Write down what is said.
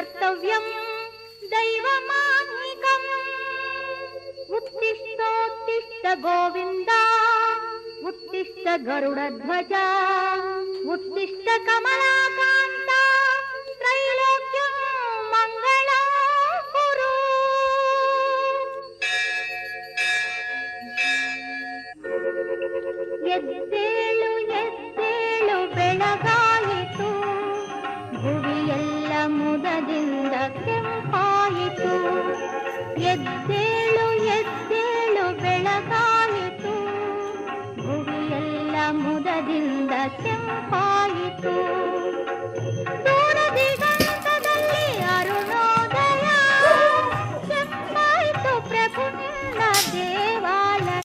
ಕರ್ತವ್ಯಂ ದೈವಮಾನ್ವಿಕಂ ಉತ್ತಿಷ್ಟೋತ್ತಿಷ್ಟ ಗೋವಿಂದ ಉತ್ತಿಷ್ಟ ಗರುಡಧ್ವಜ ಉತ್ತಿಷ್ಟ ಕಮಲಾಕಾಂತ ತ್ರೈಲೋಕ್ಯಂ ಮಂಗಳಂ ಕುರು. ಎದ್ದೇಳು ಎದ್ದೇಳು ಬೆಳಗಾಯಿತು ಭುವಿಯೆಲ್ಲ ಮುದದಿಂದ ಕೆಂಪಾಯಿತು. ಎದ್ದೇಳು ಎದ್ದೇಳು ಬೆಳಗಾಯಿತು ಭುವಿಯೆಲ್ಲ ಮುದದಿಂದ ಕೆಂಪಾಯಿತು.